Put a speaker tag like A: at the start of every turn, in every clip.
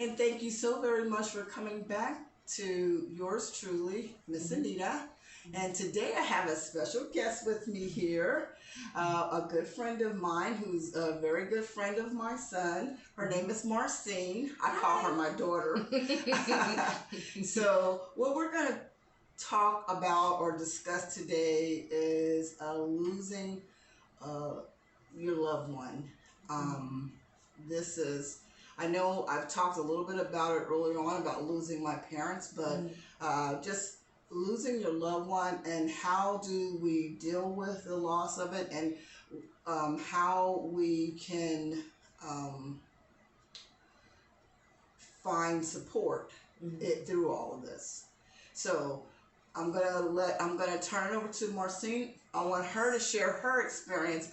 A: And thank you so very much for coming back to yours truly, Miss Anita. And today I have a special guest with me here, a good friend of mine who's a very good friend of my son. Her name is Marcine. I call her my daughter. So what we're going to talk about or discuss today is losing your loved one. This is, I know I've talked a little bit about it earlier on about losing my parents, but just losing your loved one and how do we deal with the loss of it, and how we can find support through all of this. So I'm gonna turn it over to Marcine. I want her to share her experience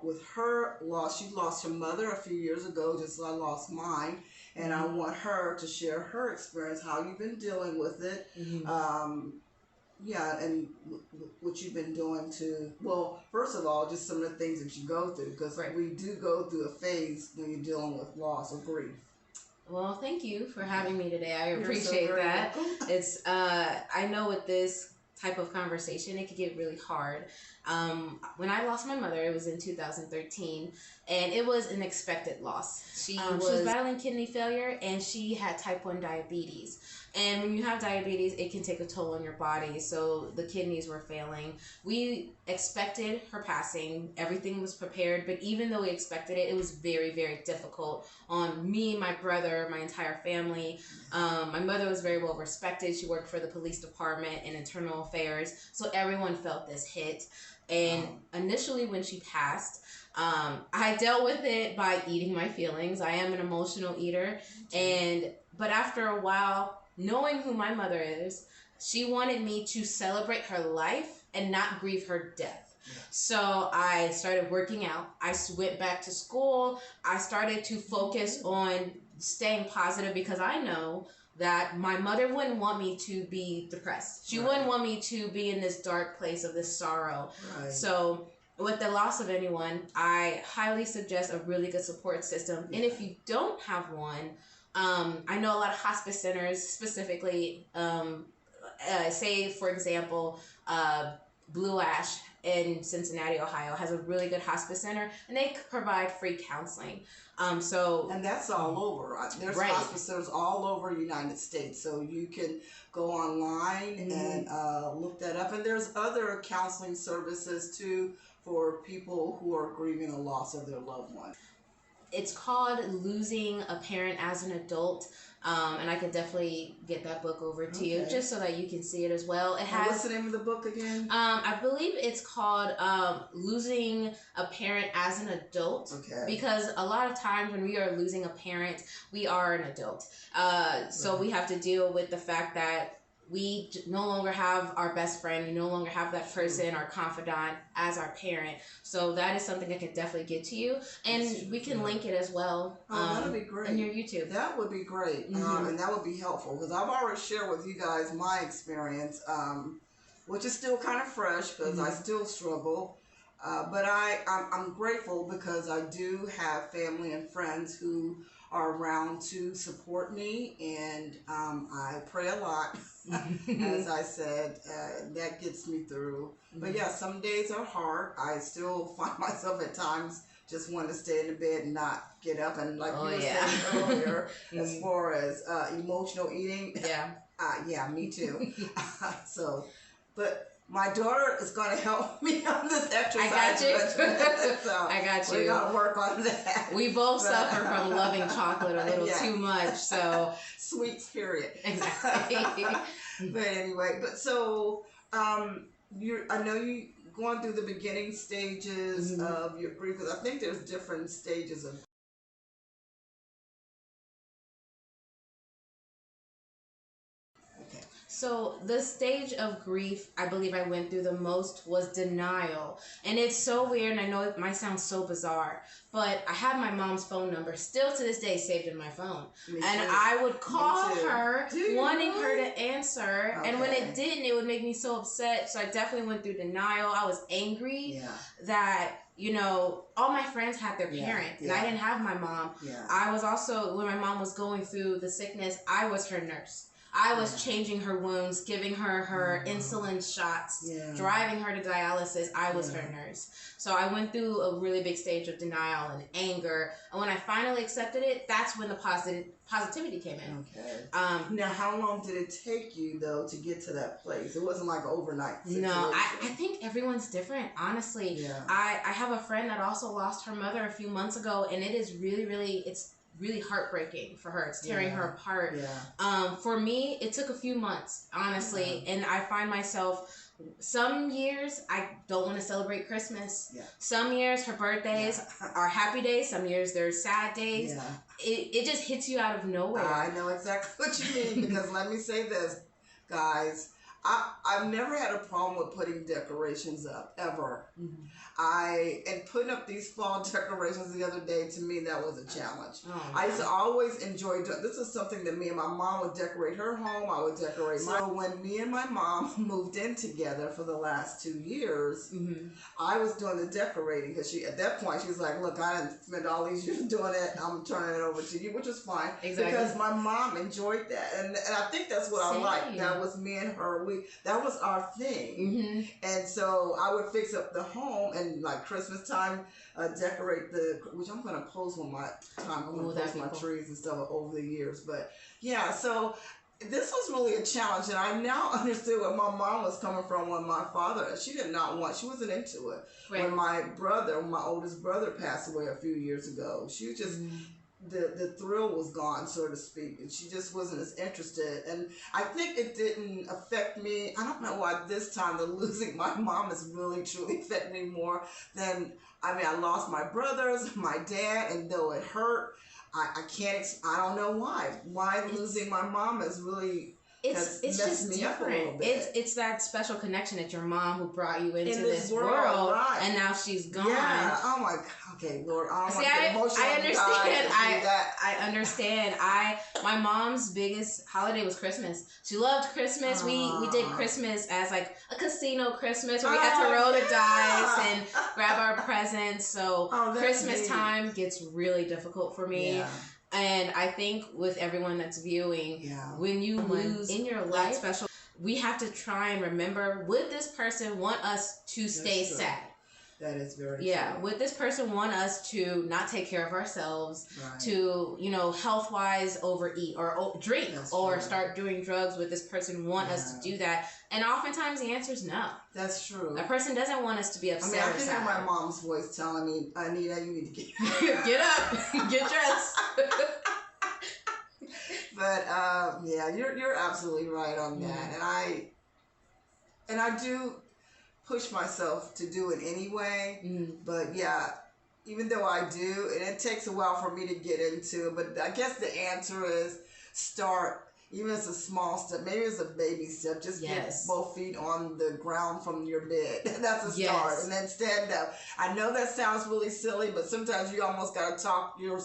A: with her loss. She lost her mother a few years ago, just as I lost mine. And I want her to share her experience, how you've been dealing with it. Yeah, and what you've been doing to, well, first of all, just some of the things that you go through, because we do go through a phase when you're dealing with loss or grief.
B: Well, thank you for having me today. I appreciate that. It's I know with this type of conversation, it could get really hard. When I lost my mother, it was in 2013, and it was an expected loss. She was battling kidney failure, and she had type 1 diabetes. And when you have diabetes, it can take a toll on your body, so the kidneys were failing. We expected her passing. Everything was prepared, but even though we expected it, it was very, very difficult on me, my brother, my entire family. My mother was very well respected. She worked for the police department and internal affairs, so everyone felt this hit. And initially when she passed, I dealt with it by eating my feelings. I am an emotional eater, but after a while, knowing who my mother is, she wanted me to celebrate her life and not grieve her death. So I started working out. I went back to school. I started to focus on staying positive, because I know that my mother wouldn't want me to be depressed. She wouldn't want me to be in this dark place of this sorrow. So with the loss of anyone, I highly suggest a really good support system. And if you don't have one, I know a lot of hospice centers specifically, say for example, Blue Ash in Cincinnati, Ohio has a really good hospice center, and they provide free counseling. And
A: that's all over. There's hospice centers all over the United States, so you can go online and look that up. And there's other counseling services too for people who are grieving the loss of their loved one.
B: It's called Losing a Parent as an Adult, and I could definitely get that book over to you just so that you can see it as well. It has.
A: What's the name of the book again?
B: I believe it's called Losing a Parent as an Adult. Because a lot of times when we are losing a parent, we are an adult. So we have to deal with the fact that we no longer have our best friend. We no longer have that person, our confidant, as our parent. So that is something that can definitely get to you. And we can link it as well.
A: That would be great.
B: In your YouTube.
A: That would be great. And that would be helpful, because I've already shared with you guys my experience, which is still kind of fresh because I still struggle. But I'm grateful because I do have family and friends who are around to support me, and I pray a lot. As I said, that gets me through. But yeah, some days are hard. I still find myself at times just want to stay in the bed and not get up. And like you were saying earlier, as far as emotional eating, yeah, me too. But my daughter is going to help me on this exercise.
B: I got you.
A: So
B: I got you.
A: We're going to work on that.
B: We both suffer from loving chocolate a little too much. So
A: sweets, period.
B: Exactly.
A: But anyway, so I know you going through the beginning stages of your grief, because I think there's different stages of.
B: So the stage of grief I believe I went through the most was denial. And it's so weird, and I know it might sound so bizarre, but I have my mom's phone number still to this day saved in my phone. And I would call her wanting her to answer. Okay. And when it didn't, it would make me so upset. So I definitely went through denial. I was angry that, you know, all my friends had their parent and I didn't have my mom. I was also, when my mom was going through the sickness, I was her nurse. I was changing her wounds, giving her insulin shots, driving her to dialysis. I was her nurse. So I went through a really big stage of denial and anger. And when I finally accepted it, that's when the positivity came in.
A: Okay. Now, how long did it take you, though, to get to that place? It wasn't like an overnight situation.
B: No, I think everyone's different, honestly. Yeah. I have a friend that also lost her mother a few months ago, and it is really, really, it's really heartbreaking for her. It's tearing her apart. Yeah. For me, it took a few months, honestly, and I find myself, some years I don't want to celebrate Christmas. Yeah. Some years her birthdays are happy days. Some years they're sad days. Yeah. It just hits you out of nowhere.
A: I know exactly what you mean, because let me say this, guys. I've never had a problem with putting decorations up, ever. Mm-hmm. And putting up these fall decorations the other day, to me, that was a challenge. Oh, I used to always enjoy doing. This is something that me and my mom would decorate her home. I would decorate mine. So when me and my mom moved in together for the last 2 years, I was doing the decorating, because at that point she was like, "Look, I didn't spend all these years doing it. I'm turning it over to you," which is fine. Exactly. Because my mom enjoyed that, and I think that's what I liked. That was me and her. That was our thing. And so I would fix up the home, and like Christmas time, decorate which I'm gonna post on my time. I'm gonna post my trees and stuff over the years. But yeah, so this was really a challenge, and I now understood where my mom was coming from when my father, she did not want, she wasn't into it. Right. When my oldest brother passed away a few years ago, she was just, the thrill was gone, so to speak, and she just wasn't as interested. And I think it didn't affect me. I don't know why this time the losing my mom has really truly affected me more than, I lost my brothers, my dad, and though it hurt, I don't know why losing my mom is really, it's just different.
B: It's that special connection that your mom who brought you into this world, and now she's gone.
A: Yeah. Oh my God. Okay, Lord. I
B: understand. I understand. My mom's biggest holiday was Christmas. She loved Christmas. We did Christmas as like a casino Christmas where we had to roll the dice and grab our presents. So Christmas time gets really difficult for me. Yeah. And I think with everyone that's viewing, when you lose in your life special, we have to try and remember, would this person want us to stay sad?
A: That is very true.
B: Would this person want us to not take care of ourselves, to, health-wise overeat or drink or start doing drugs? Would this person want us to do that? And oftentimes the answer is no. That's true. That person doesn't want us to be upset.
A: I can hear my mom's voice telling me, "Anita, you need to
B: get up, get dressed."
A: But you're absolutely right on that, and I do push myself to do it anyway. But even though I do, and it takes a while for me to get into it, but I guess the answer is start. Even if it's a small step, maybe it's a baby step. Just get both feet on the ground from your bed. That's a start, and then stand up. I know that sounds really silly, but sometimes you almost gotta talk your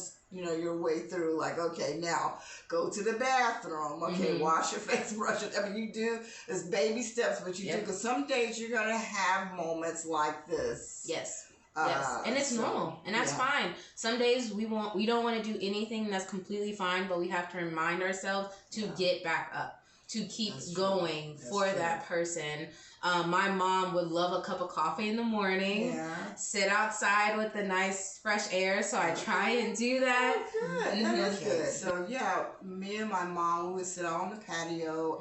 A: way through. Like, okay, now go to the bathroom. Okay, wash your face, brush it. You do this baby steps, but you do, because some days you're gonna have moments like this.
B: Yes. And it's normal, and that's fine. Some days we don't want to do anything, that's completely fine, but we have to remind ourselves to get back up, to keep going for that person. My mom would love a cup of coffee in the morning, sit outside with the nice fresh air, so I try and do that.
A: Good. That's good. So me and my mom, we would sit out on the patio,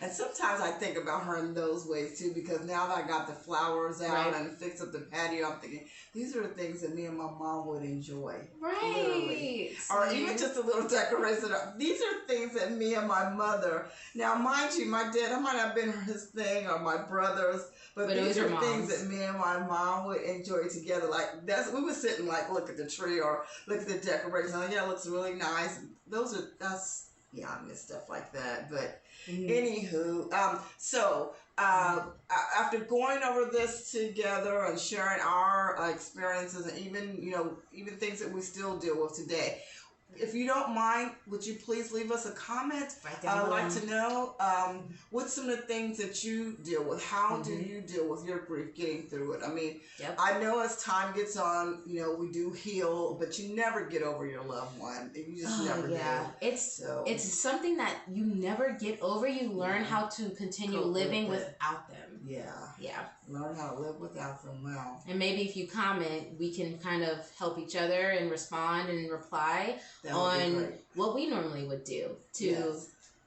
A: and sometimes I think about her in those ways too, because now that I got the flowers out and fixed up the patio, I'm thinking, these are the things that me and my mom would enjoy. Right. Literally. Or even just a little decoration. These are things that me and my mother, now mind you, my dad, I might have been his thing, or my brothers, but these are things that me and my mom would enjoy together. Like, we would sit and like look at the tree or look at the decorations. Like, it looks really nice. I miss stuff like that. But Anywho, after going over this together and sharing our experiences and even things that we still deal with today, if you don't mind, would you please leave us a comment? I'd like to know what's some of the things that you deal with. How do you deal with your grief, getting through it? I mean, I know as time gets on, we do heal, but you never get over your loved one. You just never do.
B: It's something that you never get over. You learn how to continue living without them.
A: Yeah. Learn how to live without them. Wow.
B: And maybe if you comment, we can kind of help each other and respond and reply on what we normally would do to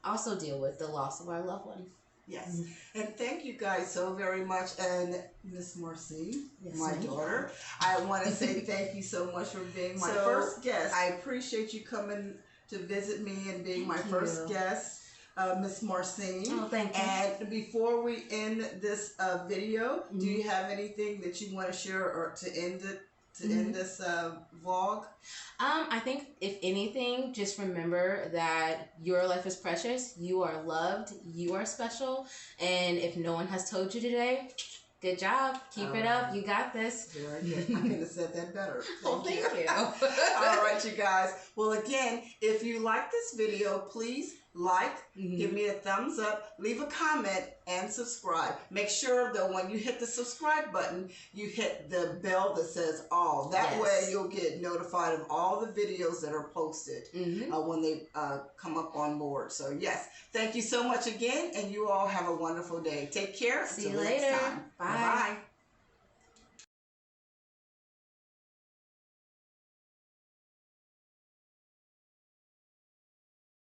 B: also deal with the loss of our loved one.
A: Yes. And thank you guys so very much. And Miss Marcine, my daughter, I want to say thank you so much for being my first guest. I appreciate you coming to visit me and being my first guest. Miss Marcine.
B: Oh, thank you.
A: And before we end this video, do you have anything that you want to share or to end it? End this vlog?
B: I think if anything, just remember that your life is precious. You are loved. You are special. And if no one has told you today, good job. Keep it up. You got this.
A: Very good. I could have said that better.
B: Thank you.
A: All right, you guys. Well, again, if you like this video, please give me a thumbs up, leave a comment, and subscribe. Make sure that when you hit the subscribe button, you hit the bell that says all. That way you'll get notified of all the videos that are posted when they come up on board. So yes, thank you so much again, and you all have a wonderful day. Take care.
B: See you later.
A: Next time. Bye-bye.